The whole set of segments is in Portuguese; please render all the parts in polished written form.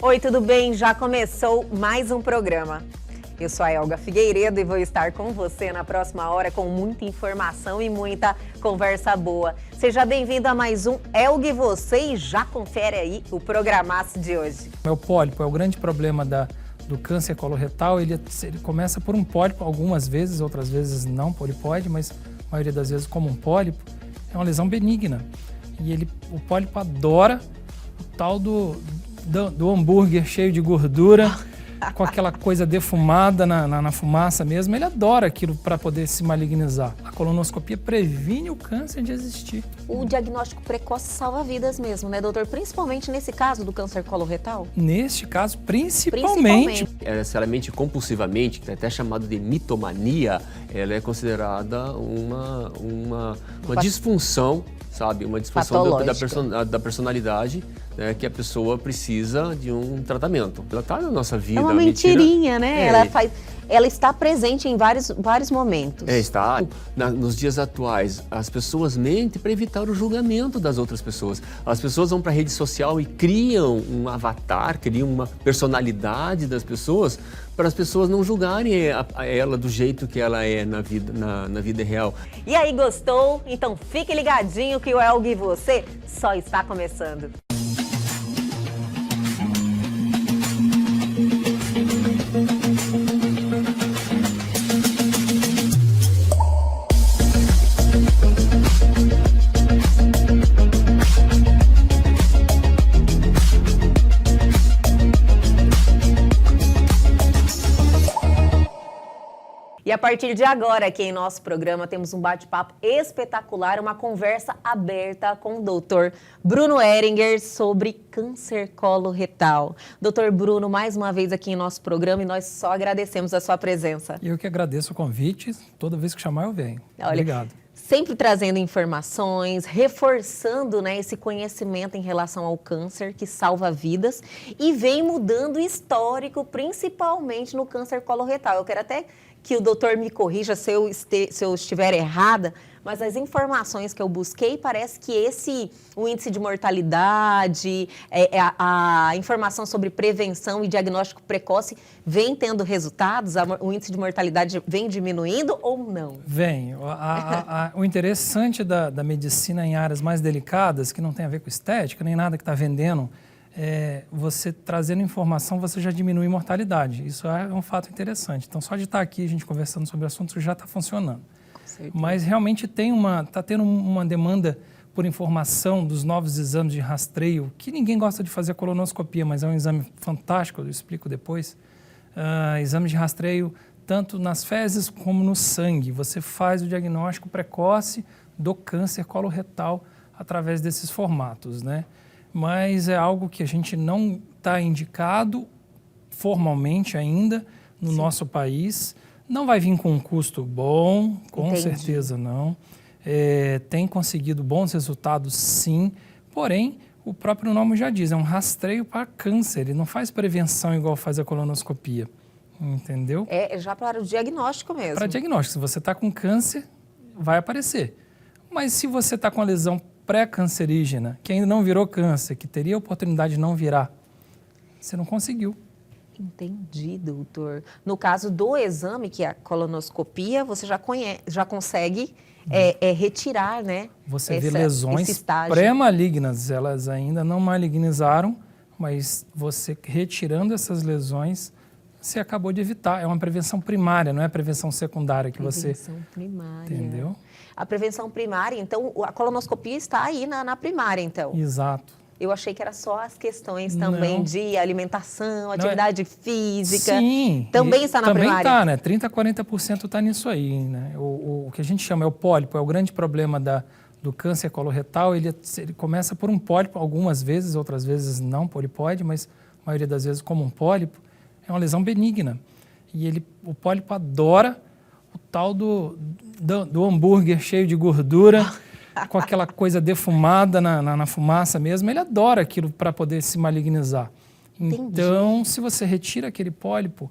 Oi, tudo bem? Já começou mais um programa. Eu sou a Elga Figueiredo e vou estar com você na próxima hora com muita informação e muita conversa boa. Seja bem-vindo a mais um Elga e Você e já confere aí o programaço de hoje. O pólipo é o grande problema do câncer coloretal. Ele começa por um pólipo, algumas vezes, outras vezes não polipode, mas a maioria das vezes como um pólipo. É uma lesão benigna e o pólipo adora o tal do hambúrguer cheio de gordura, com aquela coisa defumada na fumaça mesmo. Ele adora aquilo para poder se malignizar. A colonoscopia previne o câncer de existir. O diagnóstico precoce salva vidas mesmo, né, doutor? Principalmente nesse caso do câncer coloretal? Neste caso, principalmente. Necessariamente compulsivamente, que é até chamado de mitomania, ela é considerada uma disfunção, sabe? Uma disfunção da personalidade, né, que a pessoa precisa de um tratamento. Ela está na nossa vida. É uma mentirinha, né? Ela está presente em vários momentos. Está. Nos dias atuais, as pessoas mentem para evitar o julgamento das outras pessoas. As pessoas vão para a rede social e criam um avatar, criam uma personalidade das pessoas para as pessoas não julgarem ela do jeito que ela é na vida real. E aí, gostou? Então fique ligadinho que o Elga e Você só está começando. E a partir de agora, aqui em nosso programa, temos um bate-papo espetacular, uma conversa aberta com o doutor Bruno Ehringer sobre câncer coloretal. Doutor Bruno, mais uma vez aqui em nosso programa e nós só agradecemos a sua presença. Eu que agradeço o convite, toda vez que chamar eu venho. Olha, obrigado. Sempre trazendo informações, reforçando, né, esse conhecimento em relação ao câncer que salva vidas e vem mudando o histórico, principalmente no câncer coloretal. Eu quero até que o doutor me corrija se eu estiver errada, mas as informações que eu busquei, parece que o índice de mortalidade, a informação sobre prevenção e diagnóstico precoce vem tendo resultados? O índice de mortalidade vem diminuindo ou não? Vem. O interessante da medicina em áreas mais delicadas, que não tem a ver com estética, nem nada que está vendendo, você trazendo informação, você já diminui mortalidade. Isso é um fato interessante. Então, só de estar aqui, a gente conversando sobre o assunto, isso já está funcionando. Mas realmente está tendo uma demanda por informação dos novos exames de rastreio, que ninguém gosta de fazer a colonoscopia, mas é um exame fantástico, eu explico depois. Exame de rastreio tanto nas fezes como no sangue. Você faz o diagnóstico precoce do câncer coloretal através desses formatos, né? Mas é algo que a gente não está indicado formalmente ainda no nosso país. Não vai vir com um custo bom, com certeza não. Tem conseguido bons resultados, sim. Porém, o próprio nome já diz, é um rastreio para câncer. Ele não faz prevenção igual faz a colonoscopia, entendeu? É já para o diagnóstico mesmo. Para diagnóstico. Se você está com câncer, vai aparecer. Mas se você está com a lesão pré-cancerígena, que ainda não virou câncer, que teria a oportunidade de não virar, você não conseguiu. Entendi, doutor. No caso do exame, que é a colonoscopia, você já consegue retirar, né? Você vê lesões pré-malignas, elas ainda não malignizaram, mas você retirando essas lesões, você acabou de evitar. É uma prevenção primária, não é prevenção secundária que você... Prevenção primária. Entendeu? A prevenção primária, então, a colonoscopia está aí na primária, então. Exato. Eu achei que era só as questões também de alimentação, atividade física. Sim. Também está na primária. Também está, né? 30% a 40% está nisso aí, né? O que a gente chama é o pólipo, é o grande problema do câncer coloretal. Ele começa por um pólipo, algumas vezes, outras vezes não polipode, mas a maioria das vezes como um pólipo. É uma lesão benigna. E o pólipo adora o tal do hambúrguer cheio de gordura, com aquela coisa defumada na fumaça mesmo. Ele adora aquilo para poder se malignizar. Então, se você retira aquele pólipo,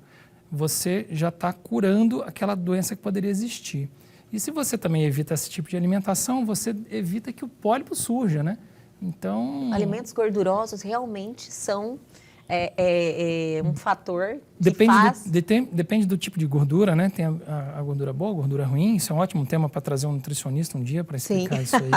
você já está curando aquela doença que poderia existir. E se você também evita esse tipo de alimentação, você evita que o pólipo surja, né? Então... Alimentos gordurosos realmente são é um fator que Depende, faz... depende do tipo de gordura, né? Tem a gordura boa, a gordura ruim. Isso é um ótimo tema para trazer um nutricionista um dia para explicar isso aí.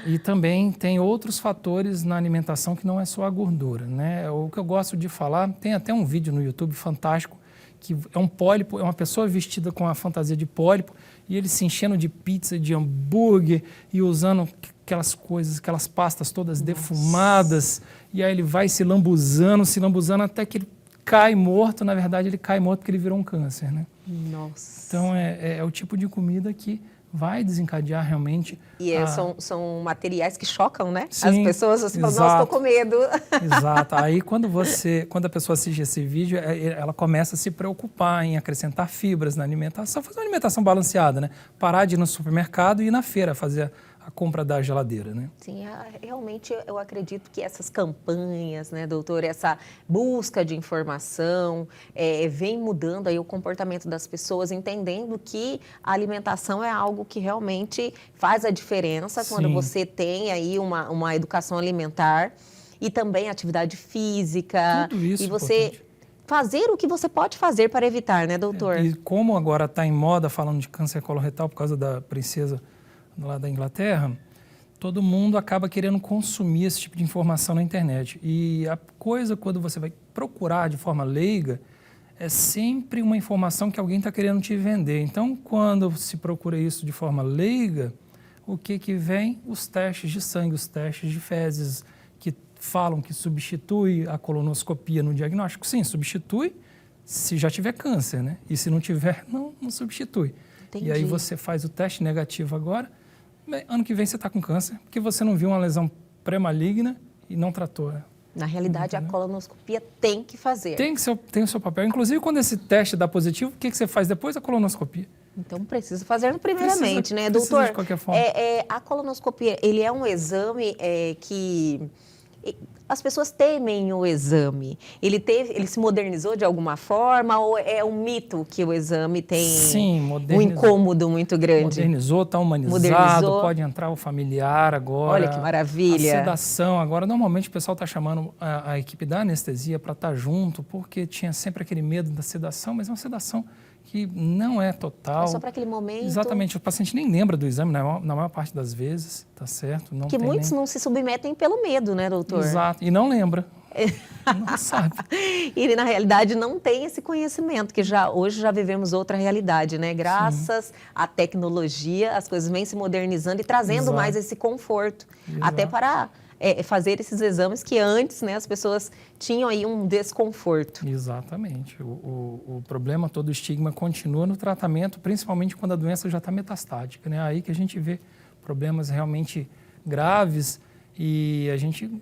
E também tem outros fatores na alimentação que não é só a gordura, né? O que eu gosto de falar, tem até um vídeo no YouTube fantástico, que é um pólipo, é uma pessoa vestida com a fantasia de pólipo e ele se enchendo de pizza, de hambúrguer e usando aquelas coisas, aquelas pastas todas defumadas, e aí ele vai se lambuzando até que ele cai morto. Na verdade, ele cai morto porque ele virou um câncer, né? Nossa. Então, é o tipo de comida que vai desencadear realmente... E são materiais que chocam, né? Sim, as pessoas, você fala, nossa, estou com medo. Exato. Aí, quando a pessoa assiste esse vídeo, ela começa a se preocupar em acrescentar fibras na alimentação, fazer uma alimentação balanceada, né? Parar de ir no supermercado e ir na feira fazer a compra da geladeira, né? Sim, realmente eu acredito que essas campanhas, né, doutor, essa busca de informação vem mudando aí o comportamento das pessoas, entendendo que a alimentação é algo que realmente faz a diferença quando você tem aí uma educação alimentar e também atividade física. Tudo isso e você fazer o que você pode fazer para evitar, né, doutor? E como agora está em moda falando de câncer coloretal por causa da princesa lá da Inglaterra, todo mundo acaba querendo consumir esse tipo de informação na internet. E a coisa, quando você vai procurar de forma leiga, é sempre uma informação que alguém está querendo te vender. Então, quando se procura isso de forma leiga, o que vem? Os testes de sangue, os testes de fezes, que falam que substitui a colonoscopia no diagnóstico. Sim, substitui se já tiver câncer, né? E se não tiver, não substitui. Entendi. E aí você faz o teste negativo agora, ano que vem você está com câncer, porque você não viu uma lesão pré-maligna e não tratou. Né? Na realidade, a colonoscopia tem que fazer. Tem o seu papel. Inclusive, quando esse teste dá positivo, o que você faz depois da colonoscopia? Então, precisa fazer primeiramente, né, doutor? Precisa de qualquer forma. A colonoscopia, ele é um exame que... As pessoas temem o exame. Ele se modernizou de alguma forma ou é um mito que o exame tem um incômodo muito grande? Modernizou, está humanizado, pode entrar o familiar agora. Olha que maravilha. A sedação agora, normalmente o pessoal está chamando a equipe da anestesia para estar junto, porque tinha sempre aquele medo da sedação, mas é uma sedação que não é total. É só para aquele momento. Exatamente, o paciente nem lembra do exame na maior parte das vezes, tá certo? Que muitos não se submetem pelo medo, né, doutor? Exato, e não lembra. Não sabe. E na realidade não tem esse conhecimento, que hoje já vivemos outra realidade, né? Graças à tecnologia, as coisas vêm se modernizando e trazendo mais esse conforto. Até para fazer esses exames que antes, né, as pessoas tinham aí um desconforto. Exatamente. O problema todo, o estigma continua no tratamento, principalmente quando a doença já está metastática, né? Aí que a gente vê problemas realmente graves. E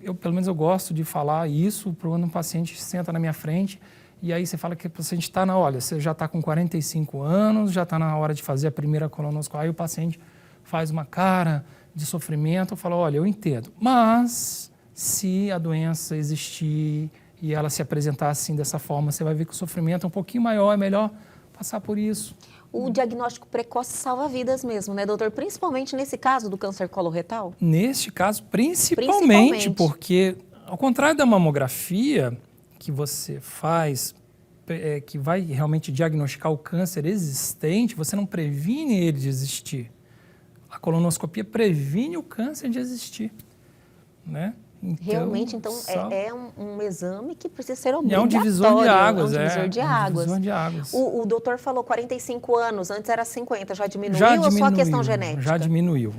eu pelo menos eu gosto de falar isso quando um paciente senta na minha frente e aí você fala que o paciente está olha, você já está com 45 anos, já está na hora de fazer a primeira colonoscopia. Aí o paciente faz uma cara de sofrimento, eu falo, olha, eu entendo, mas se a doença existir e ela se apresentar assim dessa forma, você vai ver que o sofrimento é um pouquinho maior, é melhor passar por isso. O diagnóstico precoce salva vidas mesmo, né, doutor? Principalmente nesse caso do câncer coloretal? Neste caso, principalmente, porque, ao contrário da mamografia, que você faz, que vai realmente diagnosticar o câncer existente, você não previne ele de existir. A colonoscopia previne o câncer de existir, né? Então, realmente, então, é um exame que precisa ser obrigatório. É um divisor de águas. É um divisor de águas. Divisor de águas. O doutor falou 45 anos, antes era 50, já diminuiu ou só a questão genética? Já diminuiu.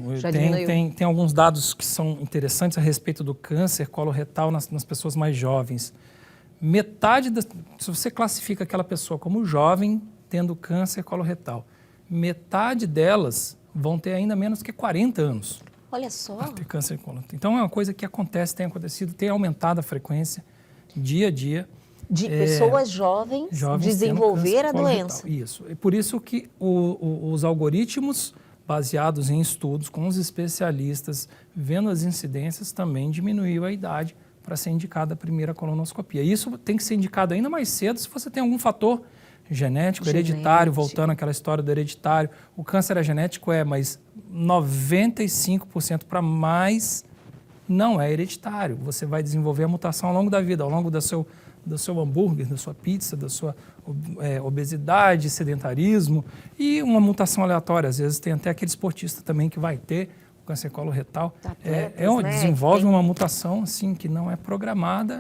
Tem alguns dados que são interessantes a respeito do câncer coloretal nas pessoas mais jovens. Se você classifica aquela pessoa como jovem, tendo câncer coloretal, metade delas vão ter ainda menos que 40 anos. Olha só. Ter câncer coloretal. Então, é uma coisa que acontece, tem acontecido, tem aumentado a frequência dia a dia. De pessoas jovens desenvolver a doença. Isso. E por isso que os algoritmos baseados em estudos com os especialistas, vendo as incidências, também diminuiu a idade para ser indicada a primeira colonoscopia. Isso tem que ser indicado ainda mais cedo se você tem algum fator genético, hereditário, voltando àquela história do hereditário. O câncer é genético, mas 95% para mais não é hereditário. Você vai desenvolver a mutação ao longo da vida, ao longo do seu hambúrguer, da sua pizza, da sua obesidade, sedentarismo e uma mutação aleatória. Às vezes tem até aquele esportista também que vai ter o câncer coloretal. Atletas, né? Desenvolve uma mutação assim, que não é programada,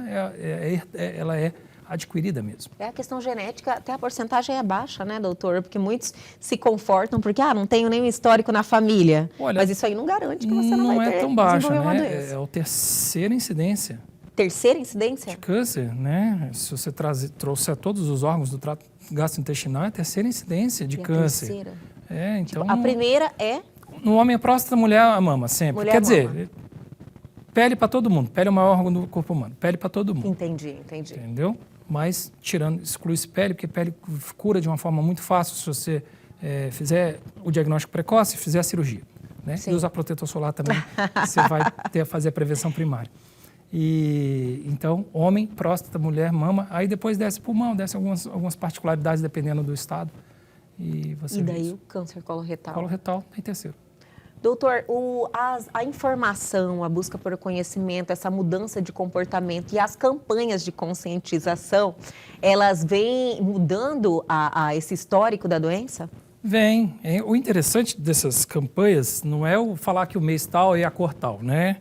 ela é adquirida mesmo. É a questão genética, até a porcentagem é baixa, né, doutor? Porque muitos se confortam porque, não tenho nenhum histórico na família. Olha, mas isso aí não garante que você não vai ter, tão baixa, desenvolver uma né? doença. É a terceira incidência. Terceira incidência? De câncer, né? Se você trouxer todos os órgãos do trato gastrointestinal, é a terceira incidência de câncer. Terceira. Então, a primeira é? No homem é próstata, mulher a mama, sempre. Mulher Quer mama. dizer, pele para todo mundo. Pele é o maior órgão do corpo humano. Pele para todo mundo. Entendi. Entendeu? Mas exclui-se pele, porque pele cura de uma forma muito fácil se você fizer o diagnóstico precoce e fizer a cirurgia. Né? E usar protetor solar também, você vai fazer a prevenção primária. Então, homem, próstata, mulher, mama, aí depois desce pulmão, desce algumas particularidades dependendo do estado. E daí o câncer coloretal? Coloretal em terceiro. Doutor, a informação, a busca por conhecimento, essa mudança de comportamento e as campanhas de conscientização, elas vêm mudando esse histórico da doença? Vem. O interessante dessas campanhas não é falar que o mês tal é a cor tal, né?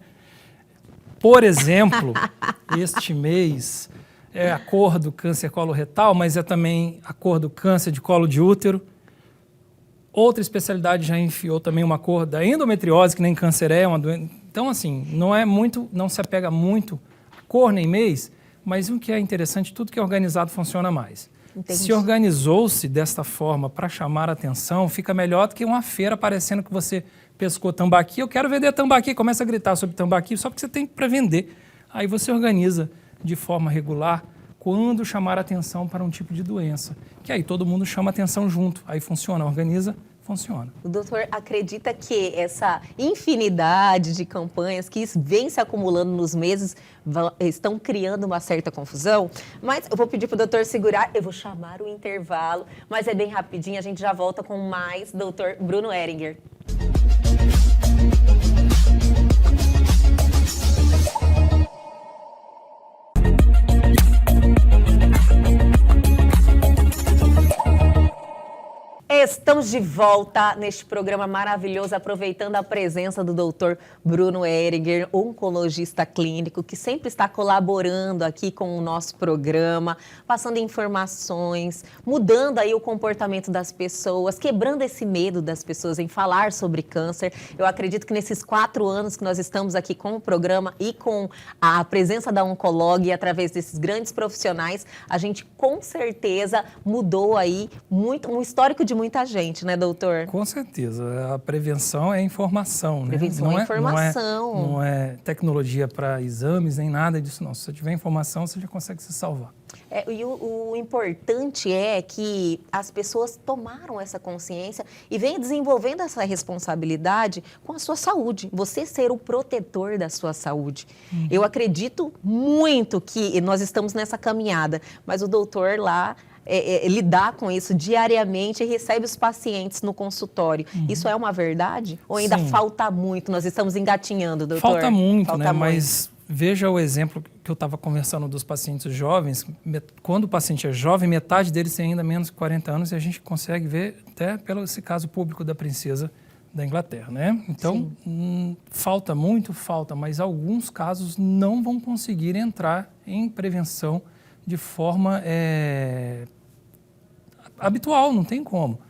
Por exemplo, este mês é a cor do câncer coloretal, mas é também a cor do câncer de colo de útero. Outra especialidade já enfiou também uma cor da endometriose, que nem câncer é uma doença. Então, assim, não se apega muito a cor nem mês, mas o que é interessante, tudo que é organizado funciona mais. Entendi. Se organizou-se desta forma para chamar a atenção, fica melhor do que uma feira aparecendo que você pescou tambaqui. Eu quero vender tambaqui, começa a gritar sobre tambaqui, só porque você tem para vender. Aí você organiza de forma regular quando chamar atenção para um tipo de doença. Que aí todo mundo chama atenção junto. Aí funciona, organiza, funciona. O doutor acredita que essa infinidade de campanhas que vem se acumulando nos meses estão criando uma certa confusão? Mas eu vou pedir para o doutor segurar, eu vou chamar o intervalo, mas é bem rapidinho, a gente já volta com mais doutor Bruno Ehringer. Estamos de volta neste programa maravilhoso, aproveitando a presença do Dr. Bruno Ehringer, oncologista clínico, que sempre está colaborando aqui com o nosso programa, passando informações, mudando aí o comportamento das pessoas, quebrando esse medo das pessoas em falar sobre câncer. Eu acredito que nesses 4 anos que nós estamos aqui com o programa e com a presença da Oncolog e através desses grandes profissionais, a gente com certeza mudou aí um histórico de muita gente, né, doutor? Com certeza. A prevenção é informação, né? Prevenção é informação. Não é tecnologia para exames, nem nada disso, não. Se você tiver informação, você já consegue se salvar. E o importante é que as pessoas tomaram essa consciência e vêm desenvolvendo essa responsabilidade com a sua saúde. Você ser o protetor da sua saúde. Eu acredito muito que nós estamos nessa caminhada, mas o doutor lá lidar com isso diariamente e recebe os pacientes no consultório. Isso é uma verdade? Ou ainda falta muito? Nós estamos engatinhando, doutor? Falta muito, né? Mas veja o exemplo que eu estava conversando dos pacientes jovens. Quando o paciente é jovem, metade deles tem ainda menos de 40 anos e a gente consegue ver até pelo esse caso público da princesa da Inglaterra, né? Então, falta muito, mas alguns casos não vão conseguir entrar em prevenção de forma habitual, não tem como,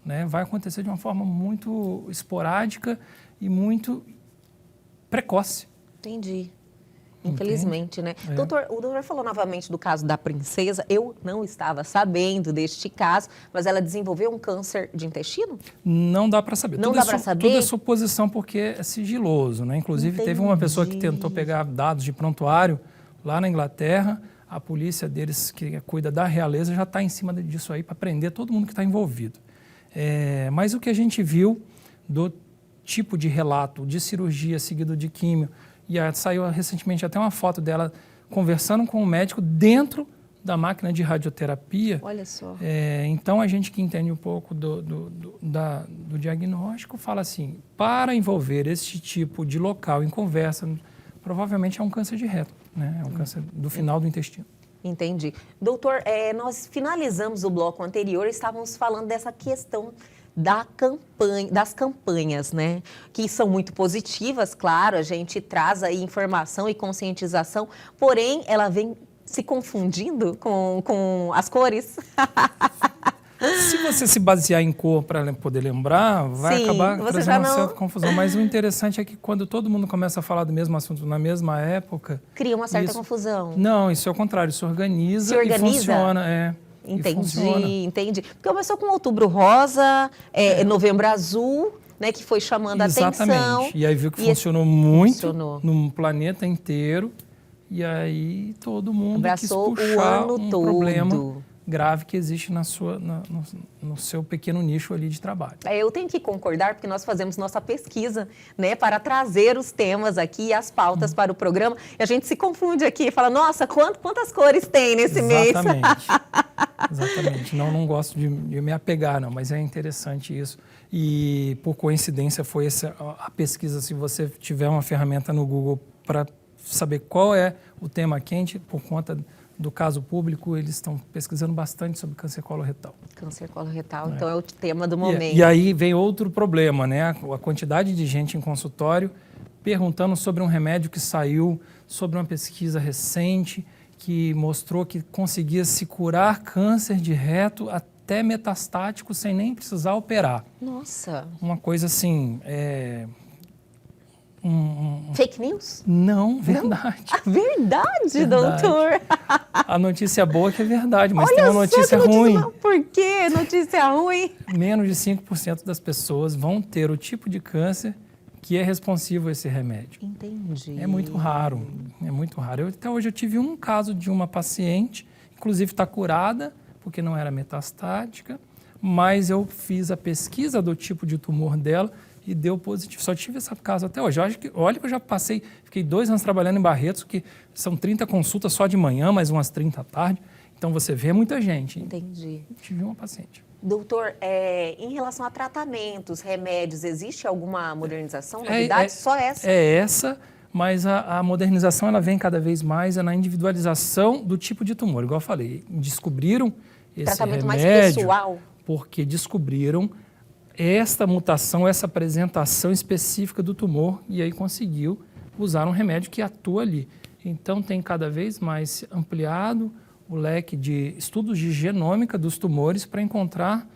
né? Vai acontecer de uma forma muito esporádica e muito precoce. Entendi. Infelizmente, né? Doutor, o doutor falou novamente do caso da princesa. Eu não estava sabendo deste caso, mas ela desenvolveu um câncer de intestino? Não dá para saber. Não dá para saber? Tudo é suposição porque é sigiloso, né? Inclusive, teve uma pessoa que tentou pegar dados de prontuário lá na Inglaterra. A polícia deles, que cuida da realeza, já está em cima disso aí para prender todo mundo que está envolvido. Mas o que a gente viu do tipo de relato de cirurgia seguido de químio, e saiu recentemente até uma foto dela conversando com o médico dentro da máquina de radioterapia. Olha só. Então, a gente que entende um pouco do diagnóstico fala assim, para envolver este tipo de local em conversa, provavelmente é um câncer de reto, né? É um câncer do final do intestino. Entendi. Doutor, nós finalizamos o bloco anterior e estávamos falando dessa questão das campanhas, né? Que são muito positivas, claro, a gente traz aí informação e conscientização, porém, ela vem se confundindo com as cores. Se você se basear em cor para poder lembrar, vai Sim, acabar você trazendo já uma não- certa confusão. Mas o interessante é que quando todo mundo começa a falar do mesmo assunto na mesma época... Cria uma certa isso- confusão. Não, isso é o contrário, isso organiza, Se organiza? e funciona. E funciona. Entendi. Porque começou com Outubro Rosa, Novembro Azul, né, que foi chamando a atenção. Exatamente. E aí viu que E funcionou muito funcionou. no planeta inteiro. E aí todo mundo Abraçou quis o puxar ano um todo. problema grave que existe no seu pequeno nicho ali de trabalho. Eu tenho que concordar, porque nós fazemos nossa pesquisa, né, para trazer os temas aqui e as pautas para o programa. E a gente se confunde aqui, fala, nossa, quantas cores tem nesse mês? Exatamente. Não gosto de me apegar, não, mas é interessante isso. E, por coincidência, foi a pesquisa. Se você tiver uma ferramenta no Google para saber qual é o tema quente, por conta do caso público, eles estão pesquisando bastante sobre câncer coloretal. Câncer coloretal, então é o tema do momento. E aí vem outro problema, né? A quantidade de gente em consultório perguntando sobre um remédio que saiu, sobre uma pesquisa recente que mostrou que conseguia se curar câncer de reto até metastático sem nem precisar operar. Nossa. Uma coisa assim... Fake news? Não, verdade. Verdade, doutor. A notícia boa é que é verdade, mas Olha tem uma só notícia que ruim. Por que notícia ruim? Menos de 5% das pessoas vão ter o tipo de câncer que é responsivo a esse remédio. Entendi. É muito raro, é muito raro. Até hoje eu tive um caso de uma paciente, inclusive está curada, porque não era metastática, mas eu fiz a pesquisa do tipo de tumor dela e deu positivo. Só tive esse caso até hoje. Olha que eu já fiquei 2 anos trabalhando em Barretos, que são 30 consultas só de manhã, mais umas 30 à tarde. Então você vê muita gente. Entendi. Tive uma paciente. Doutor, em relação a tratamentos, remédios, existe alguma modernização, novidade? Só essa? É essa, mas a modernização ela vem cada vez mais na individualização do tipo de tumor. Igual eu falei, descobriram esse Tratamento remédio mais pessoal? Porque descobriram esta mutação, essa apresentação específica do tumor e aí conseguiu usar um remédio que atua ali. Então tem cada vez mais ampliado o leque de estudos de genômica dos tumores para encontrar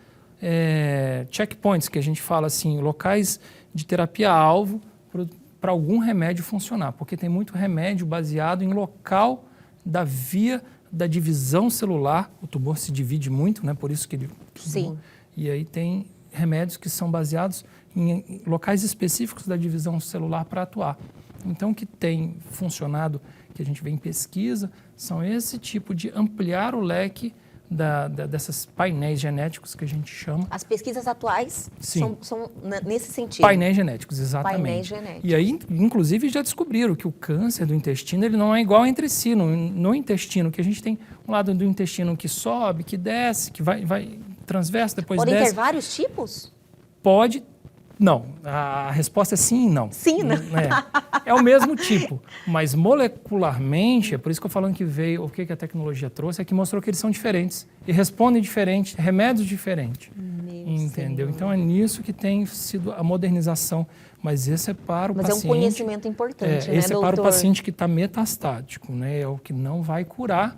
checkpoints, que a gente fala assim, locais de terapia-alvo para algum remédio funcionar, porque tem muito remédio baseado em local da via da divisão celular, o tumor se divide muito, né? Por isso que ele... Sim. E aí tem remédios que são baseados em locais específicos da divisão celular para atuar. Então, o que tem funcionado, que a gente vê em pesquisa, são esse tipo de ampliar o leque desses painéis genéticos que a gente chama. As pesquisas atuais Sim. são nesse sentido? Painéis genéticos, exatamente. Painéis genéticos. E aí, inclusive, já descobriram que o câncer do intestino ele não é igual entre si. No intestino, que a gente tem um lado do intestino que sobe, que desce, que vai transverso, depois Podem desce. ter vários tipos? Pode. Não. A resposta é sim e não. Sim, né? É o mesmo tipo. Mas molecularmente, é por isso que eu falando que veio, o que a tecnologia trouxe, é que mostrou que eles são diferentes. E respondem diferente, remédios diferentes. Entendeu? Senhor. Então é nisso que tem sido a modernização. Mas esse é para o paciente. Mas é um conhecimento importante, né, esse doutor? é para o paciente que está metastático, né? É o que não vai curar,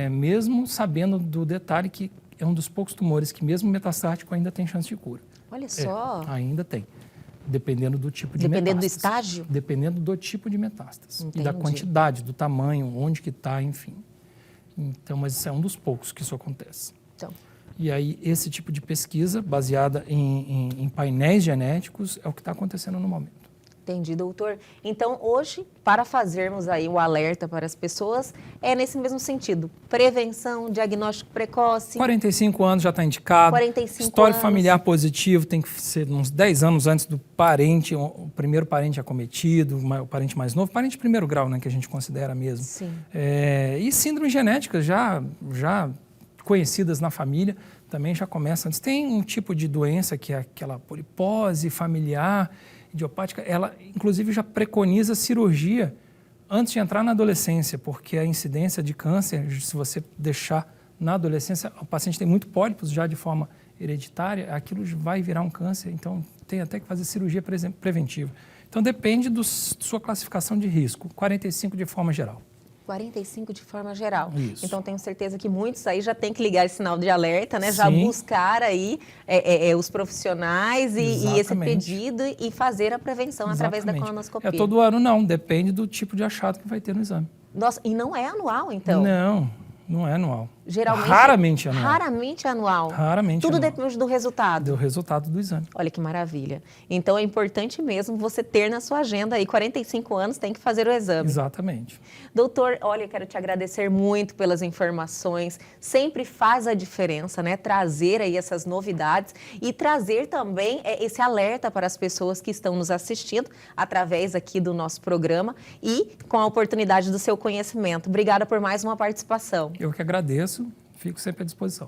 mesmo sabendo do detalhe que é um dos poucos tumores que, mesmo metastático, ainda tem chance de cura. Olha só. Ainda tem. Dependendo do tipo de Dependendo do metástase. estágio? Dependendo do tipo de metástase. Entendi. E da quantidade, do tamanho, onde que está, enfim. Então, mas isso é um dos poucos que isso acontece. Então, E aí, esse tipo de pesquisa, baseada em painéis genéticos, é o que está acontecendo no momento. entendi, doutor. Então, hoje, para fazermos aí o alerta para as pessoas, é nesse mesmo sentido. Prevenção, diagnóstico precoce. 45 anos já está indicado. 45 Histórico anos. familiar positivo tem que ser uns 10 anos antes do parente, o primeiro parente acometido, o parente mais novo, parente de primeiro grau, né, que a gente considera mesmo. Sim. E síndromes genéticas já conhecidas na família também já começa antes. Tem um tipo de doença que é aquela polipose familiar, idiopática, ela inclusive já preconiza cirurgia antes de entrar na adolescência, porque a incidência de câncer, se você deixar na adolescência, o paciente tem muito pólipos já de forma hereditária, aquilo vai virar um câncer, então tem até que fazer cirurgia preventiva. Então depende da sua classificação de risco, 45 de forma geral. 45 de forma geral. Isso. Então, tenho certeza que muitos aí já tem que ligar esse sinal de alerta, né? Já Sim. buscar aí os profissionais e esse pedido e fazer a prevenção através da colonoscopia. Todo ano não, depende do tipo de achado que vai ter no exame. Nossa, e não é anual, então? Não é anual. Geralmente, raramente é anual. Raramente é anual. Raramente Tudo anual. depende do resultado. Do resultado do exame. Olha que maravilha. Então, é importante mesmo você ter na sua agenda aí 45 anos, tem que fazer o exame. Exatamente. Doutor, olha, eu quero te agradecer muito pelas informações. Sempre faz a diferença, né? Trazer aí essas novidades e trazer também esse alerta para as pessoas que estão nos assistindo através aqui do nosso programa e com a oportunidade do seu conhecimento. Obrigada por mais uma participação. Eu que agradeço, fico sempre à disposição.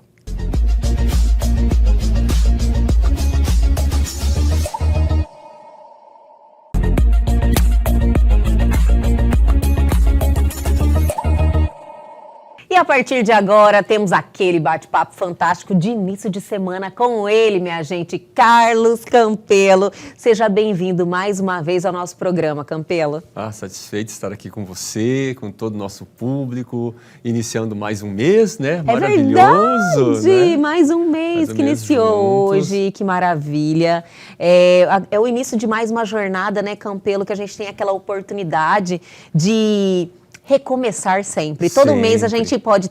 E a partir de agora, temos aquele bate-papo fantástico de início de semana com ele, minha gente, Carlos Campelo. Seja bem-vindo mais uma vez ao nosso programa, Campelo. Satisfeito de estar aqui com você, com todo o nosso público, iniciando mais um mês, né? Maravilhoso, verdade, né? Mais um mês que iniciou hoje, que maravilha. É o início de mais uma jornada, né, Campelo, que a gente tem aquela oportunidade de recomeçar sempre. Todo mês a gente pode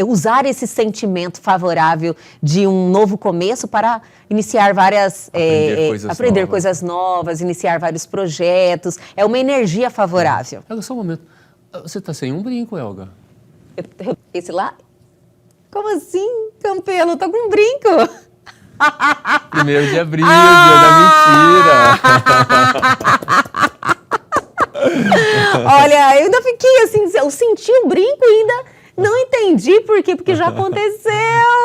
usar esse sentimento favorável de um novo começo para iniciar aprender coisas novas, iniciar vários projetos. É uma energia favorável. Elga, só um momento. Você está sem um brinco, Elga? Esse lá? Como assim, Campelo? Eu tô com um brinco. 1º de abril, dia da mentira. Olha, eu ainda fiquei assim, eu senti o brinco e ainda não entendi por quê, porque já aconteceu.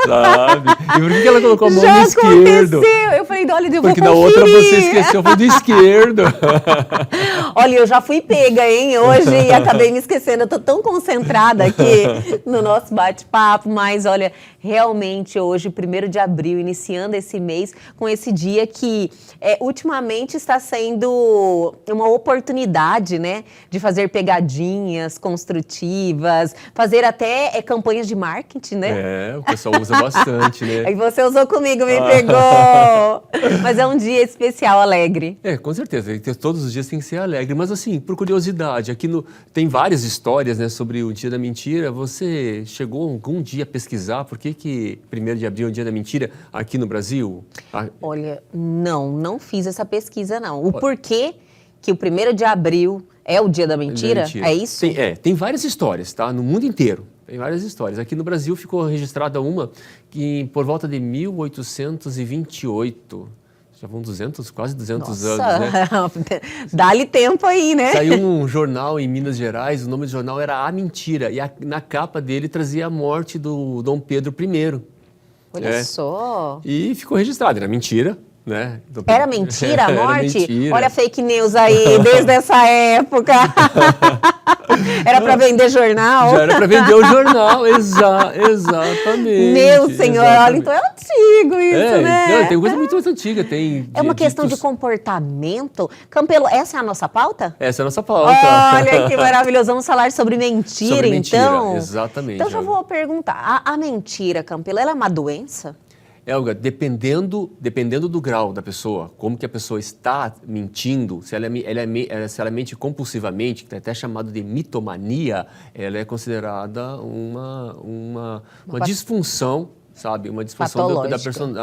Sabe? E por que ela colocou a mão no esquerdo? Já aconteceu. Eu falei, olha, eu vou Porque conferir. da outra você esqueceu, foi do esquerdo. Olha, eu já fui pega, hein, hoje e acabei me esquecendo. Eu tô tão concentrada aqui no nosso bate-papo, mas olha, realmente hoje, 1º de abril, iniciando esse mês com esse dia que ultimamente está sendo uma oportunidade, né, de fazer pegadinhas construtivas, fazer até campanhas de marketing, né? O pessoal usa bastante, né? Aí você usou comigo, me pegou. Mas é um dia especial, alegre. Com certeza. Todos os dias tem que ser alegre. Mas assim, por curiosidade, aqui tem várias histórias, né, sobre o Dia da Mentira. Você chegou algum dia a pesquisar por que 1º de abril é o Dia da Mentira aqui no Brasil? Olha, não fiz essa pesquisa, não. O porquê que o 1º de abril é o Dia da Mentira? É isso? Tem várias histórias, tá? No mundo inteiro. Tem várias histórias. Aqui no Brasil ficou registrada uma que por volta de 1828, já vão quase 200 anos, né? Dá-lhe tempo aí, né? Saiu um jornal em Minas Gerais, o nome do jornal era A Mentira, e na capa dele trazia a morte do Dom Pedro I. Olha só. E ficou registrado, era mentira. Né? Era mentira a morte? Era mentira. Olha a fake news aí, desde essa época. Era para vender jornal? Já era para vender o jornal, exatamente. Meu senhor, olha, então é antigo isso, né? Não, tem coisa muito antiga. É uma questão de comportamento. Campelo, essa é a nossa pauta? Essa é a nossa pauta. Olha que maravilhoso. Vamos falar sobre mentira, então? Exatamente. Então já vou perguntar, a mentira, Campelo, ela é uma doença? Elga, dependendo do grau da pessoa, como que a pessoa está mentindo, se ela mente compulsivamente, que é até chamado de mitomania, ela é considerada uma disfunção, sabe? Uma disfunção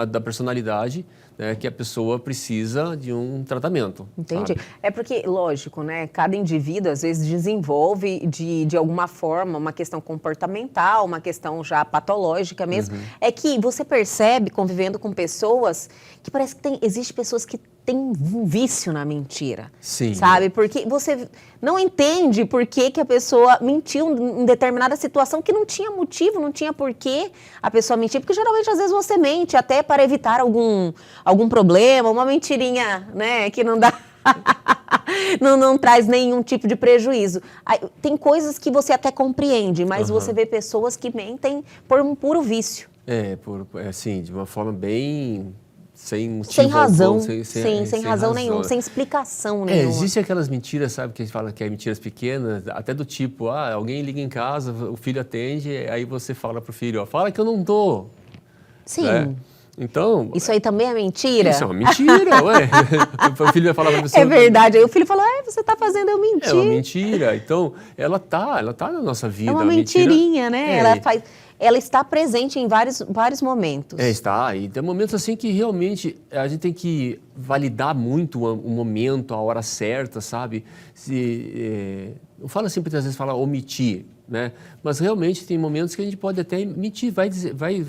da personalidade, né, que a pessoa precisa de um tratamento. Entendi. Sabe? É porque, lógico, né? Cada indivíduo, às vezes, desenvolve de alguma forma uma questão comportamental, uma questão já patológica mesmo. É que você percebe, convivendo com pessoas, que parece que existe pessoas que tem um vício na mentira. Sim. Sabe? Porque você não entende por que a pessoa mentiu em determinada situação que não tinha motivo, não tinha porquê a pessoa mentir. Porque geralmente, às vezes, você mente até para evitar algum problema, uma mentirinha, né, que não dá... não traz nenhum tipo de prejuízo. Tem coisas que você até compreende, mas você vê pessoas que mentem por um puro vício. Assim, de uma forma bem... Sem motivo sem razão, algum, sem razão nenhuma, sem explicação nenhuma. Existem aquelas mentiras, sabe, que a gente fala que é mentiras pequenas, até do tipo, alguém liga em casa, o filho atende, aí você fala pro filho, fala que eu não tô. Sim. Né? Então... Isso aí também é mentira? Isso é uma mentira, ué. O filho vai falar pra pessoa... É verdade, aí o filho fala, você tá fazendo eu mentir. É uma mentira, então ela tá na nossa vida. É uma mentirinha, né? Ela está presente em vários momentos. Está. E tem momentos assim que realmente a gente tem que validar muito o momento, a hora certa, sabe? Não fala assim, muitas vezes fala omitir, né? Mas realmente tem momentos que a gente pode até mentir.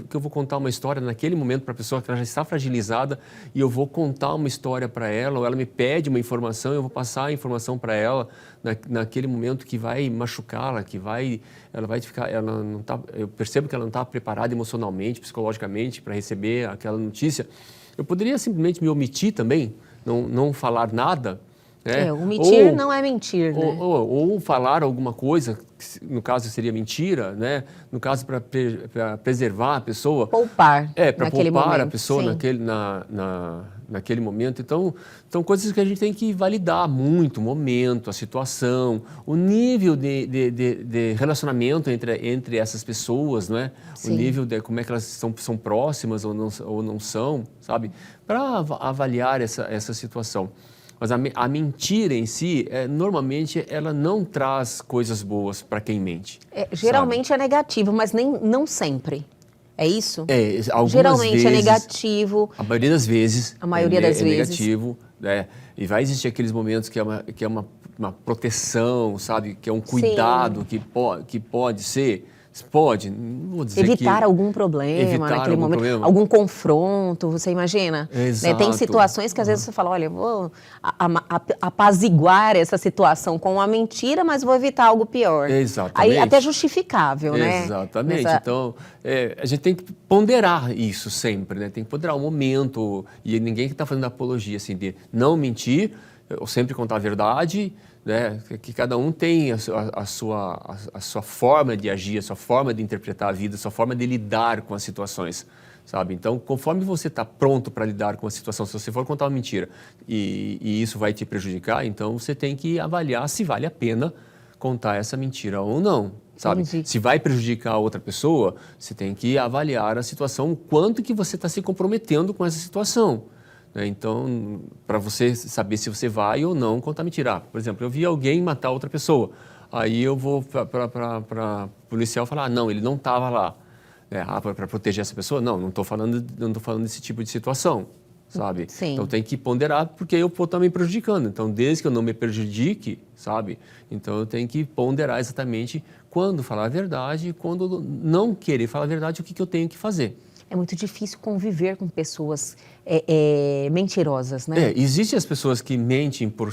Que eu vou contar uma história naquele momento para a pessoa que ela já está fragilizada e eu vou contar uma história para ela, ou ela me pede uma informação, eu vou passar a informação para ela naquele momento que vai machucá-la, ela vai ficar, eu percebo que ela não está preparada emocionalmente, psicologicamente para receber aquela notícia. Eu poderia simplesmente me omitir também, não falar nada. Omitir não é mentir, né? Ou falar alguma coisa, que no caso seria mentira, né? No caso para preservar a pessoa. Poupar. Para poupar a pessoa naquele momento. Então, são coisas que a gente tem que validar muito, o momento, a situação, o nível de relacionamento entre essas pessoas, não é? Sim. O nível de como é que elas são próximas ou não são, sabe? Para avaliar essa situação. Mas a mentira em si, normalmente, ela não traz coisas boas para quem mente. Geralmente sabe? É negativo, mas não sempre. É isso? Algumas geralmente vezes, é negativo. A maioria das vezes. A maioria das vezes. Negativo. E vai existir aqueles momentos que é uma proteção, sabe? Que é um cuidado que pode ser... Pode, não vou dizer evitar algum problema naquele momento, algum confronto, você imagina? Exato. Tem situações que às vezes você fala, olha, eu vou apaziguar essa situação com uma mentira, mas vou evitar algo pior. Exatamente. Aí até justificável, né? Exatamente. Então, a gente tem que ponderar isso sempre, né? Tem que ponderar o momento, e ninguém que está fazendo apologia, assim, de não mentir, ou sempre contar a verdade, né? Que cada um tem a sua forma de agir, a sua forma de interpretar a vida, a sua forma de lidar com as situações, sabe? Então, conforme você está pronto para lidar com a situação, se você for contar uma mentira e isso vai te prejudicar, então você tem que avaliar se vale a pena contar essa mentira ou não, sabe? Entendi. Se vai prejudicar a outra pessoa, você tem que avaliar a situação, o quanto que você está se comprometendo com essa situação. Então, para você saber se você vai ou não contar mentira. Por exemplo, eu vi alguém matar outra pessoa, aí eu vou para o policial falar, não, ele não estava lá. Para proteger essa pessoa? Não estou falando desse tipo de situação, sabe? Sim. Então, tem que ponderar, porque eu vou estar me prejudicando. Então, desde que eu não me prejudique, sabe? Então, eu tenho que ponderar exatamente quando falar a verdade e quando não querer falar a verdade, o que eu tenho que fazer. É muito difícil conviver com pessoas mentirosas, né? Existem as pessoas que mentem por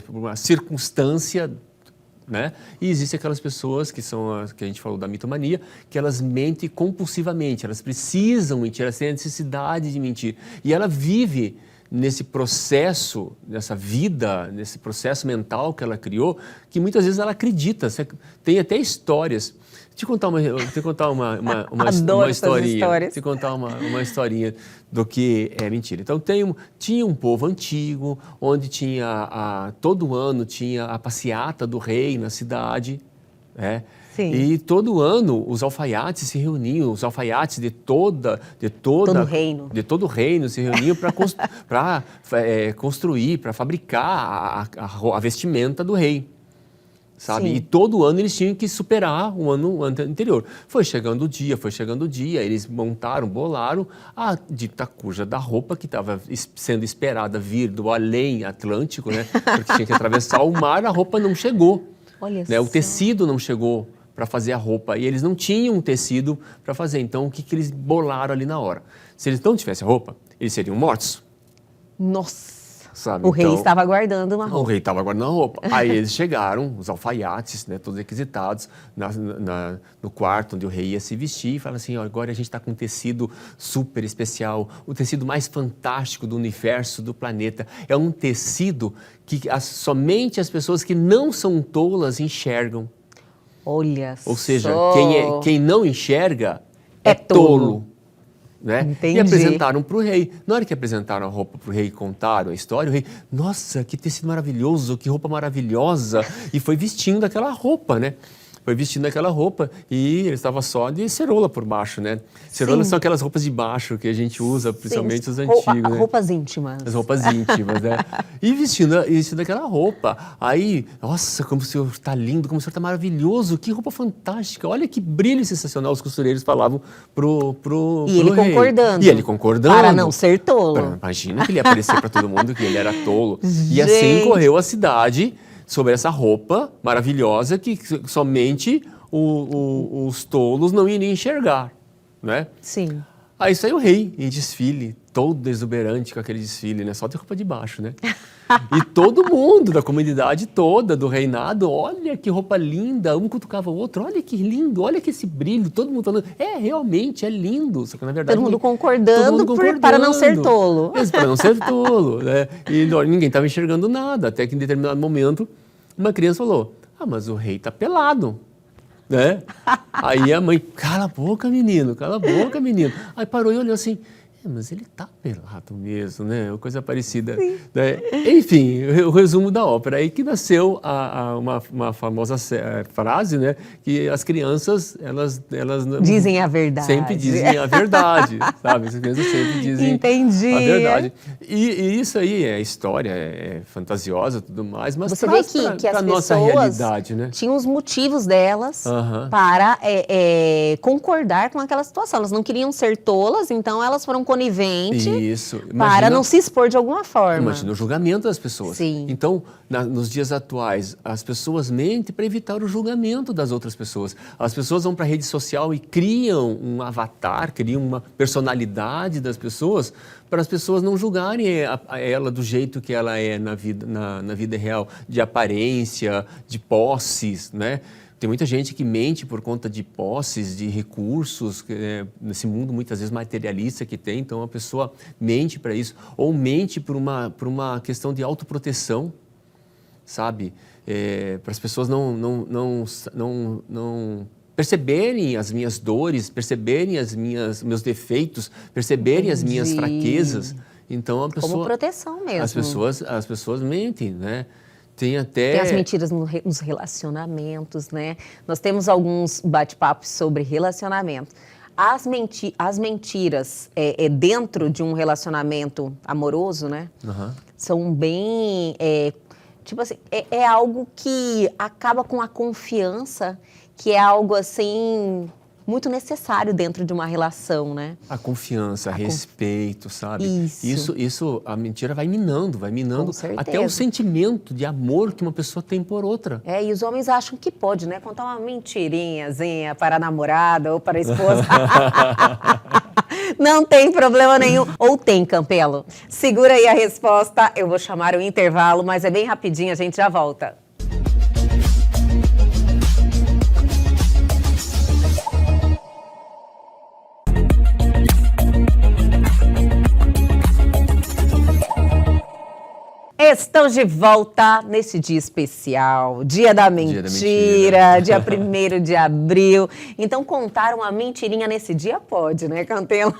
uma circunstância, né? E existem aquelas pessoas que são as que a gente falou da mitomania, que elas mentem compulsivamente, elas precisam mentir, elas têm a necessidade de mentir. E ela vive nesse processo, nessa vida, nesse processo mental que ela criou, que muitas vezes ela acredita. Tem até histórias. Te contar uma historinha. Te contar uma historinha do que é mentira. Então, tinha um povo antigo, onde todo ano tinha a passeata do rei na cidade. Sim. E todo ano os alfaiates se reuniam, os alfaiates de todo o reino se reuniam para construir, para fabricar a vestimenta do rei. Sabe? Sim. E todo ano eles tinham que superar o ano anterior. Foi chegando o dia, eles bolaram a dita cuja da roupa que estava sendo esperada vir do além Atlântico, né? Porque tinha que atravessar o mar, a roupa não chegou. Olha né? só. O tecido não chegou para fazer a roupa e eles não tinham tecido para fazer. Então, o que eles bolaram ali na hora? Se eles não tivessem a roupa, eles seriam mortos. Nossa! sabe? O rei Então, estava guardando uma o roupa. rei estava guardando a roupa. Aí eles chegaram, os alfaiates, né, todos requisitados, no quarto onde o rei ia se vestir, e falaram assim, ó, agora a gente está com um tecido super especial, o tecido mais fantástico do universo, do planeta. É um tecido que somente as pessoas que não são tolas enxergam. Olha só. Ou seja, quem não enxerga É é tolo. tolo. Né? Entendi. E apresentaram para o rei. Na hora que apresentaram a roupa para o rei e contaram a história, o rei, nossa, que tecido maravilhoso, que roupa maravilhosa. E foi vestindo aquela roupa, né? Foi vestindo aquela roupa e ele estava só de cerola por baixo, né? Cerola Sim. são aquelas roupas de baixo que a gente usa, principalmente Sim, os antigos, né? Roupas íntimas. As roupas íntimas, né? E vestindo aquela roupa. Aí, nossa, como o senhor está lindo, como o senhor está maravilhoso, que roupa fantástica, olha que brilho sensacional, os costureiros falavam pro E ele rei. concordando. E ele concordando. Para não ser tolo. Imagina que ele ia aparecer para todo mundo que ele era tolo. E assim Gente. correu a cidade sobre essa roupa maravilhosa que somente os tolos não iriam enxergar, né? Sim. Aí saiu o rei em desfile, todo exuberante com aquele desfile, né? Só de roupa de baixo, né? E todo mundo da comunidade toda, do reinado, olha que roupa linda, um cutucava o outro, olha que lindo, olha que esse brilho, todo mundo falando, realmente, é lindo. Só que na verdade... Todo mundo concordando, para não ser tolo. Isso, para não ser tolo, né? E ninguém estava enxergando nada, até que em determinado momento, uma criança falou, mas o rei está pelado. Né? Aí a mãe, cala a boca, menino, cala a boca, menino. Aí parou e olhou assim, mas ele tá pelado mesmo, né? Uma coisa parecida. Né? Enfim, o resumo da ópera. Aí que nasceu uma famosa frase, né? Que as crianças, elas dizem a verdade. Sempre dizem a verdade, sabe? As crianças sempre dizem Entendi. a verdade. E isso aí é história, é fantasiosa e tudo mais, mas você vê que as nossa pessoas realidade, né? tinham os motivos delas para concordar com aquela situação. Elas não queriam ser tolas, então elas foram coniventes para não se expor de alguma forma. Imagina o julgamento das pessoas. Sim. Então, nos dias atuais, as pessoas mentem para evitar o julgamento das outras pessoas. As pessoas vão para a rede social e criam um avatar, criam uma personalidade das pessoas para as pessoas não julgarem ela do jeito que ela é na vida real, de aparência, de posses, né? Tem muita gente que mente por conta de posses, de recursos, nesse mundo muitas vezes materialista que tem, então a pessoa mente para isso, ou mente por uma questão de autoproteção, sabe? Para as pessoas não perceberem as minhas dores, perceberem meus defeitos, perceberem as minhas fraquezas. Então a pessoa... Como proteção mesmo. As pessoas mentem, né? Tem as mentiras nos relacionamentos, né? Nós temos alguns bate-papos sobre relacionamento. As mentiras dentro de um relacionamento amoroso, né? São bem... tipo assim, é algo que acaba com a confiança, que é algo assim... muito necessário dentro de uma relação, né? A confiança, respeito, sabe? Isso, a mentira vai minando Com certeza. até o sentimento de amor que uma pessoa tem por outra. E os homens acham que pode, né? Contar uma mentirinhazinha para a namorada ou para a esposa. Não tem problema nenhum. Ou tem, Campelo? Segura aí a resposta, eu vou chamar o intervalo, mas é bem rapidinho, a gente já volta. Estamos de volta nesse dia especial, Dia da Mentira, dia 1º de abril. Então, contar uma mentirinha nesse dia pode, né, Campelo?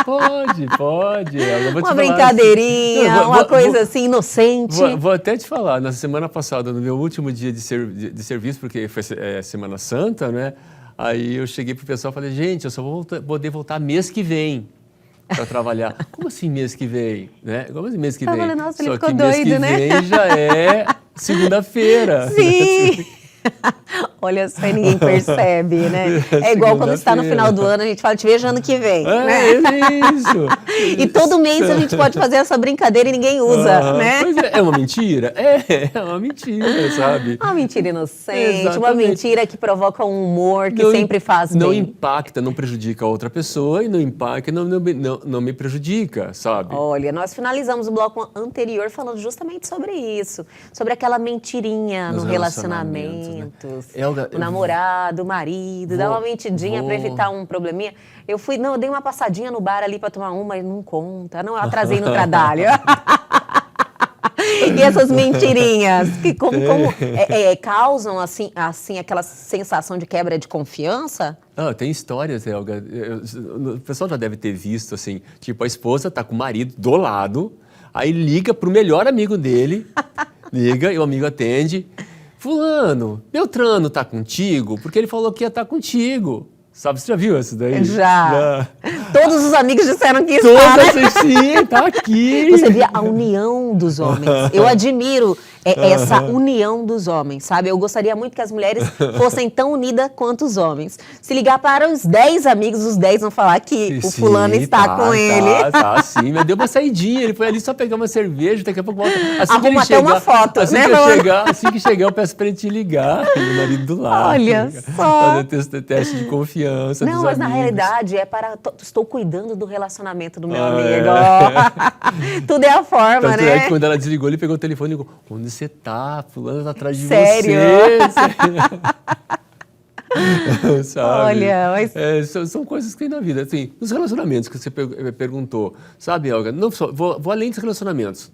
Pode. Uma brincadeirinha, assim, uma coisa assim, inocente. Vou até te falar, na semana passada, no meu último dia de serviço, porque foi Semana Santa, né? Aí eu cheguei pro pessoal e falei, gente, eu só vou poder voltar mês que vem para trabalhar. Como assim mês que vem? Né? Como assim mês que vem? Falei, nossa, ele Só ficou que mês doido, que né? vem já é segunda-feira. Sim! Olha só, ninguém percebe, né? É igual quando está no final do ano, a gente fala, te vejo ano que vem, né? Isso! E todo mês a gente pode fazer essa brincadeira e ninguém usa, né? Pois é uma mentira? É uma mentira, sabe? Uma mentira inocente, Exatamente. uma mentira que provoca um humor que Não sempre faz bem. Não impacta, não prejudica a outra pessoa e não impacta, não me prejudica, sabe? Olha, nós finalizamos o bloco anterior falando justamente sobre isso, sobre aquela mentirinha Nos no relacionamentos, relacionamento, né? Elga, o namorado, o marido, dá uma mentidinha para evitar um probleminha. Eu dei uma passadinha no bar ali para tomar uma, mas não conta, não, eu atrasei no trabalho. E essas mentirinhas que causam assim aquela sensação de quebra de confiança? Tem histórias, Elga. O pessoal já deve ter visto, assim, tipo, a esposa tá com o marido do lado, aí liga pro melhor amigo dele, liga e o amigo atende. Fulano, Beltrano tá contigo? Porque ele falou que ia estar contigo. Sabe, você já viu isso daí? Já. Todos os amigos disseram que está, né? Sim, tá aqui. Você vê a união dos homens. Eu admiro essa união dos homens, sabe? Eu gostaria muito que as mulheres fossem tão unidas quanto os homens. Se ligar para os 10 amigos, os 10 vão falar que o fulano está com ele. Tá, sim. Mas deu uma saidinha, ele foi ali só pegar uma cerveja, daqui a pouco volta. Assim Arruma até uma foto, assim né? Assim que chegar, eu peço para ele te ligar, o marido do lado. Olha só. Fazer teste de confiança. Não, mas amigos. na realidade estou cuidando do relacionamento do meu amigo. Tudo é a forma, Tanto né? é que quando ela desligou, ele pegou o telefone e falou, onde você tá? Fulano tá atrás de Sério? você. Sabe? Olha, mas... são coisas que tem na vida. Assim, os relacionamentos que você perguntou, sabe, Elga? Não só, vou além dos relacionamentos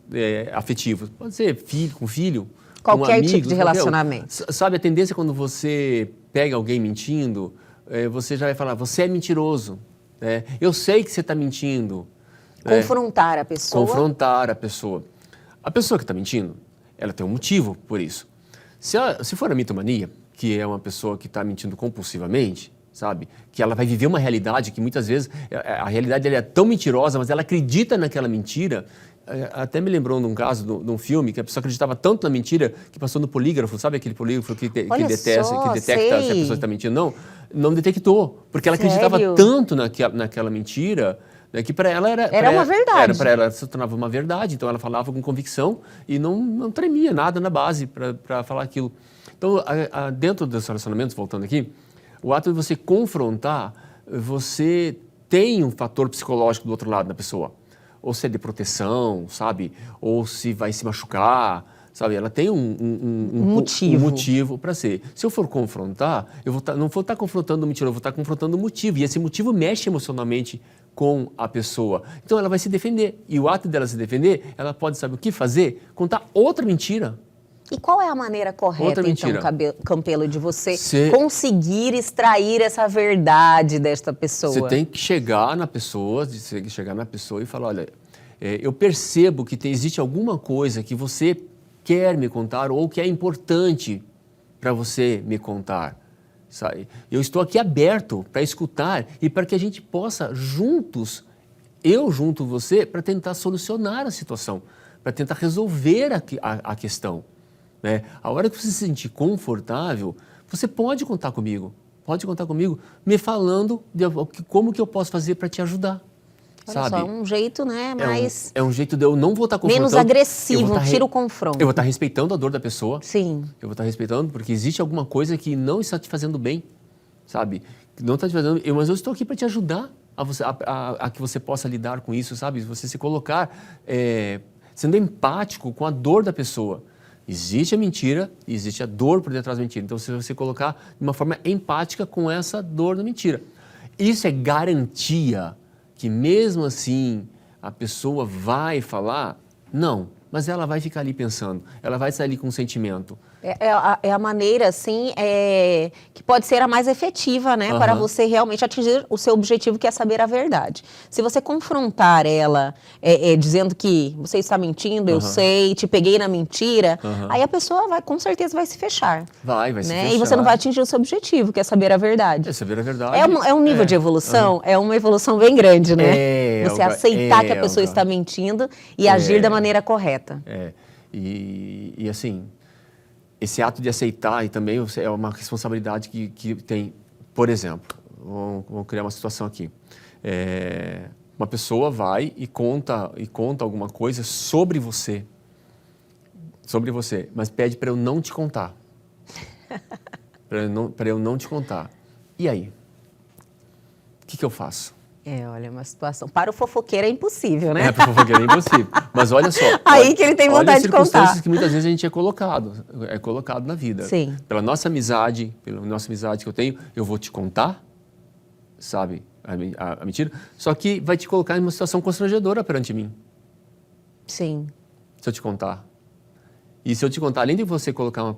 afetivos. Pode ser com filho, qualquer com amigos, tipo de relacionamento. Sabe, a tendência quando você pega alguém mentindo, você já vai falar, você é mentiroso. Eu sei que você está mentindo. Confrontar a pessoa. Confrontar a pessoa. A pessoa que está mentindo, ela tem um motivo por isso. Se for a mitomania, que é uma pessoa que está mentindo compulsivamente, sabe? Que ela vai viver uma realidade que muitas vezes, a realidade dela é tão mentirosa, mas ela acredita naquela mentira. Até me lembrou de um caso, de um filme, que a pessoa acreditava tanto na mentira que passou no polígrafo, sabe aquele polígrafo que detecta se a pessoa está mentindo? Não detectou, porque ela acreditava tanto naquela mentira, né, que para ela era uma verdade. Para ela se tornava uma verdade, então ela falava com convicção e não tremia nada na base para falar aquilo. Então, dentro dos relacionamentos, voltando aqui, o ato de você confrontar, você tem um fator psicológico do outro lado da pessoa. Ou se é de proteção, sabe? Ou se vai se machucar, sabe? Ela tem um motivo para ser. Se eu for confrontar, não vou estar confrontando o mentiroso, eu vou estar confrontando o motivo. E esse motivo mexe emocionalmente com a pessoa. Então ela vai se defender. E o ato dela se defender, ela pode, sabe o que fazer? Contar outra mentira. E qual é a maneira correta, então, Campelo, de você conseguir extrair essa verdade desta pessoa? Você tem que chegar na pessoa, e falar, olha, eu percebo que existe alguma coisa que você quer me contar ou que é importante para você me contar. Sabe? Eu estou aqui aberto para escutar e para que a gente possa juntos, eu junto você, para tentar solucionar a situação, para tentar resolver a questão. Né? A hora que você se sentir confortável, você pode contar comigo, me falando de como que eu posso fazer para te ajudar. Olha sabe? só, um jeito, né, mais... É um jeito de eu não vou estar confrontando. Menos agressivo, tira o confronto. Eu vou estar respeitando a dor da pessoa. Sim. Eu vou estar respeitando, porque existe alguma coisa que não está te fazendo bem, sabe? Não está te fazendo... Mas eu estou aqui para te ajudar a que você possa lidar com isso, sabe? Você se colocar sendo empático com a dor da pessoa. Existe a mentira e existe a dor por detrás da mentira. Então, se você colocar de uma forma empática com essa dor da mentira. Isso é garantia que mesmo assim a pessoa vai falar? Não, mas ela vai ficar ali pensando, ela vai sair ali com um sentimento. É a maneira, assim, que pode ser a mais efetiva, né? Para você realmente atingir o seu objetivo, que é saber a verdade. Se você confrontar ela dizendo que você está mentindo, eu sei, te peguei na mentira, aí a pessoa com certeza vai se fechar. Vai se fechar. E você não vai atingir o seu objetivo, que é saber a verdade. É saber a verdade. É um nível de evolução, é uma evolução bem grande, né? Você aceitar que a pessoa está mentindo e agir da maneira correta. E assim... esse ato de aceitar e também é uma responsabilidade que tem, por exemplo, vamos criar uma situação aqui. Uma pessoa vai e conta alguma coisa sobre você, mas pede para eu não te contar. Para eu não te contar. E aí? O que eu faço? Olha, uma situação. Para o fofoqueiro é impossível, né? Para o fofoqueiro é impossível. Mas olha só. Aí que ele tem vontade de contar. Olha as circunstâncias que muitas vezes a gente é colocado na vida. Sim. Pela nossa amizade que eu tenho, eu vou te contar, sabe, a mentira, só que vai te colocar em uma situação constrangedora perante mim. Sim. Se eu te contar. E se eu te contar, além de você colocar uma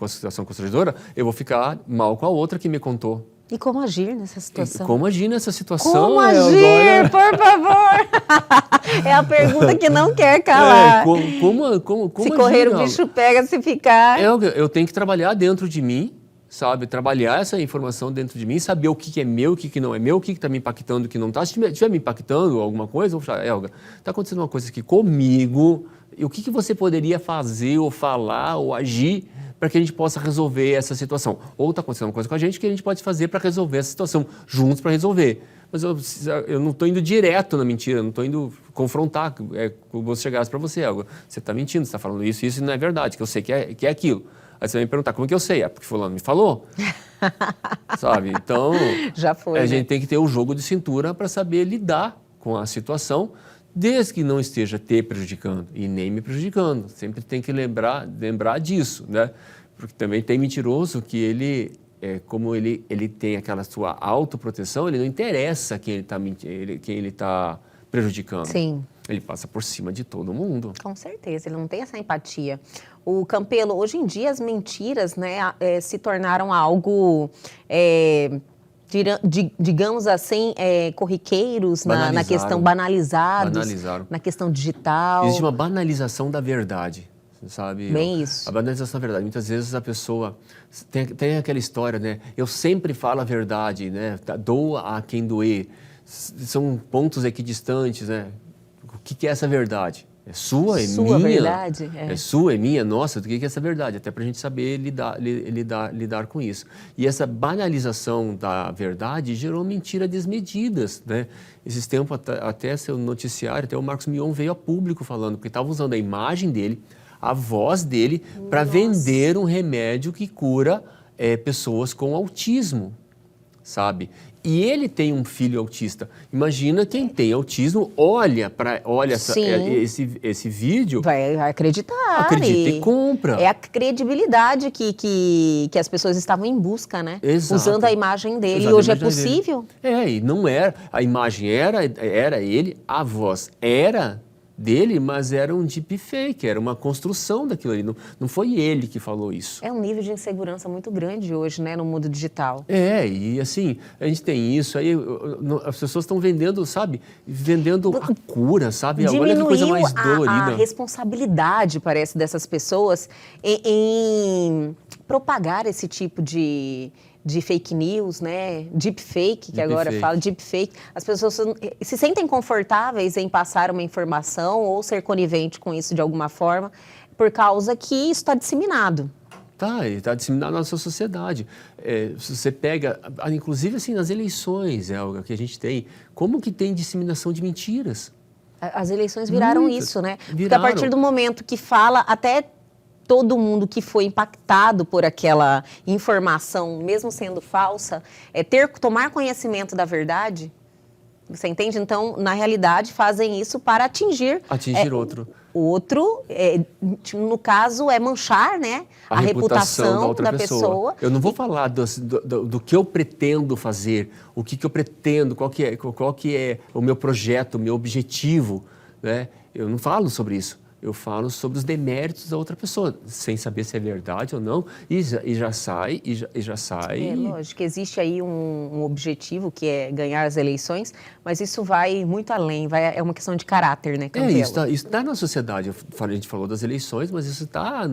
situação constrangedora, eu vou ficar mal com a outra que me contou. E como agir nessa situação? Como agir nessa situação? Como agir, por favor? É a pergunta que não quer calar. Como se correr agir, o bicho pega, se ficar... Eu tenho que trabalhar dentro de mim, sabe? Trabalhar essa informação dentro de mim, saber o que é meu, o que não é meu, o que está me impactando, o que não está. Se estiver me impactando alguma coisa, eu vou falar, Elga, está acontecendo uma coisa aqui comigo, e o que você poderia fazer, ou falar, ou agir para que a gente possa resolver essa situação? Ou está acontecendo uma coisa com a gente que a gente pode fazer para resolver essa situação, juntos para resolver. Mas eu não estou indo direto na mentira, não estou indo confrontar. Como se chegasse para você, Elga, você está mentindo, você está falando isso e não é verdade, que eu sei que é aquilo. Aí você vai me perguntar, como é que eu sei? Porque fulano me falou. Sabe? Então, já foi, a gente tem que ter o jogo de cintura para saber lidar com a situação, desde que não esteja te prejudicando e nem me prejudicando. Sempre tem que lembrar disso, né? Porque também tem mentiroso que ele, como ele tem aquela sua autoproteção, ele não interessa quem ele está prejudicando. Sim. Ele passa por cima de todo mundo. Com certeza, ele não tem essa empatia. O Campelo, hoje em dia as mentiras, né, se tornaram algo... digamos assim, corriqueiros na questão banalizados, na questão digital. Existe uma banalização da verdade, sabe? Bem isso. A banalização da verdade. Muitas vezes a pessoa tem aquela história, né? Eu sempre falo a verdade, né? Doa a quem doer. São pontos equidistantes, né? O que é essa verdade? É sua, é sua minha? Verdade, é sua, é minha? Nossa, o que é essa verdade? Até para a gente saber lidar com isso. E essa banalização da verdade gerou mentira desmedidas, né? Esses tempos, até seu noticiário, até o Marcos Mion veio a público falando, porque estava usando a imagem dele, a voz dele, para vender um remédio que cura pessoas com autismo, sabe? E ele tem um filho autista. Imagina quem tem autismo, olha esse vídeo. Vai acreditar. Acredita e compra. É a credibilidade que as pessoas estavam em busca, né? Exato. Usando a imagem dele. E hoje é possível? E não era. A imagem era ele, a voz era dele, mas era um deepfake, era uma construção daquilo ali. Não foi ele que falou isso. É um nível de insegurança muito grande hoje, né, no mundo digital. E assim, a gente tem isso, aí as pessoas estão vendendo, sabe? Vendendo a cura, sabe? Olha que coisa mais dolorida. A responsabilidade, parece, dessas pessoas em propagar esse tipo de fake news, né? Deepfake, que agora fala deepfake. As pessoas se sentem confortáveis em passar uma informação ou ser conivente com isso de alguma forma, por causa que isso está disseminado. Está disseminado na nossa sociedade. Se você pega, inclusive assim, nas eleições, Elga, que a gente tem, como que tem disseminação de mentiras? As eleições viraram isso, né? Viraram. Porque a partir do momento que fala, até todo mundo que foi impactado por aquela informação, mesmo sendo falsa, tomar conhecimento da verdade, você entende? Então, na realidade, fazem isso para atingir outro. Outro, no caso, é manchar, né, a reputação da pessoa. Eu não vou falar do que eu pretendo fazer, o que eu pretendo, qual que é o meu projeto, o meu objetivo, né? Eu não falo sobre isso. Eu falo sobre os deméritos da outra pessoa, sem saber se é verdade ou não, e já sai. É lógico, existe aí um objetivo que é ganhar as eleições, mas isso vai muito além, é uma questão de caráter, né, Campelo? Isso está na sociedade. A gente falou das eleições, mas isso está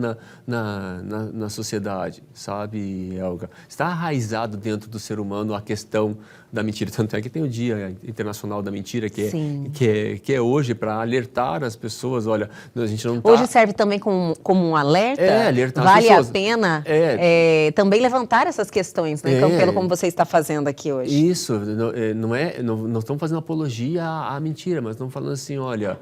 na sociedade, sabe, Elga? Está arraizado dentro do ser humano a questão da mentira. Tanto é que tem o Dia Internacional da Mentira, que é hoje para alertar as pessoas, olha, A gente não tá... Hoje serve também como um alerta? Alertar as vale pessoas. A pena também levantar essas questões, né? Pelo como você está fazendo aqui hoje. Isso, não estamos fazendo apologia à mentira, mas estamos falando assim, olha,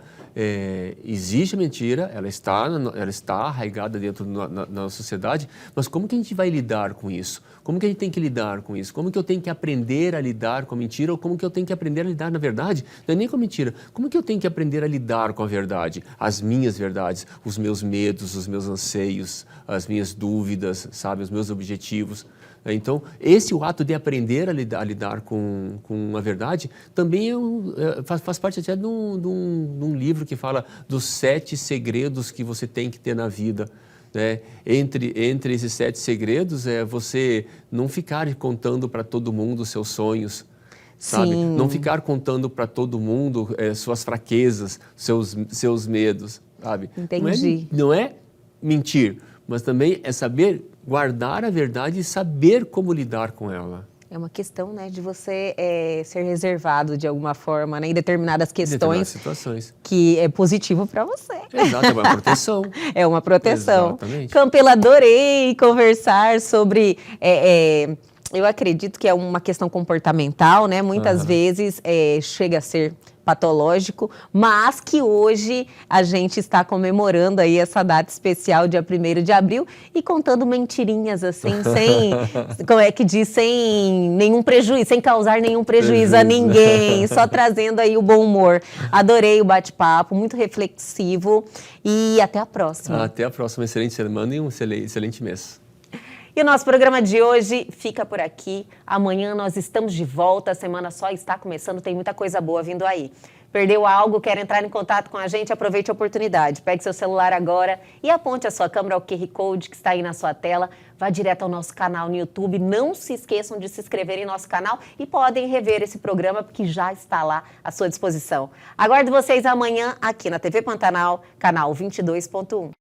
existe a mentira, ela está arraigada dentro da sociedade, mas como que a gente vai lidar com isso? Como que a gente tem que lidar com isso? Como que eu tenho que aprender a lidar com a mentira ou como que eu tenho que aprender a lidar na verdade? Não é nem com a mentira, como que eu tenho que aprender a lidar com a verdade? As minhas verdades, os meus medos, os meus anseios, as minhas dúvidas, sabe, os meus objetivos. Então, o ato de aprender a lidar com a verdade também faz parte até de um livro que fala dos 7 segredos que você tem que ter na vida. Né? Entre esses 7 segredos é você não ficar contando para todo mundo os seus sonhos, sabe? Sim. Não ficar contando para todo mundo suas fraquezas, seus medos, sabe? Entendi. Não é mentir, mas também é saber guardar a verdade e saber como lidar com ela. É uma questão, né, de você ser reservado de alguma forma, né, em determinadas questões. Determinadas situações. Que é positivo para você. Exato, é uma proteção. É uma proteção. Exatamente. Campelo, adorei conversar sobre... eu acredito que é uma questão comportamental, né? Muitas vezes chega a ser patológico, mas que hoje a gente está comemorando aí essa data especial, dia 1º de abril, e contando mentirinhas assim, como é que diz, sem nenhum prejuízo, sem causar nenhum prejuízo a ninguém, só trazendo aí o bom humor. Adorei o bate-papo, muito reflexivo e até a próxima. Até a próxima, excelente semana e um excelente mês. E o nosso programa de hoje fica por aqui. Amanhã nós estamos de volta, a semana só está começando, tem muita coisa boa vindo aí. Perdeu algo, quer entrar em contato com a gente? Aproveite a oportunidade. Pegue seu celular agora e aponte a sua câmera ao QR Code que está aí na sua tela. Vá direto ao nosso canal no YouTube. Não se esqueçam de se inscrever em nosso canal e podem rever esse programa porque já está lá à sua disposição. Aguardo vocês amanhã aqui na TV Pantanal, canal 22.1.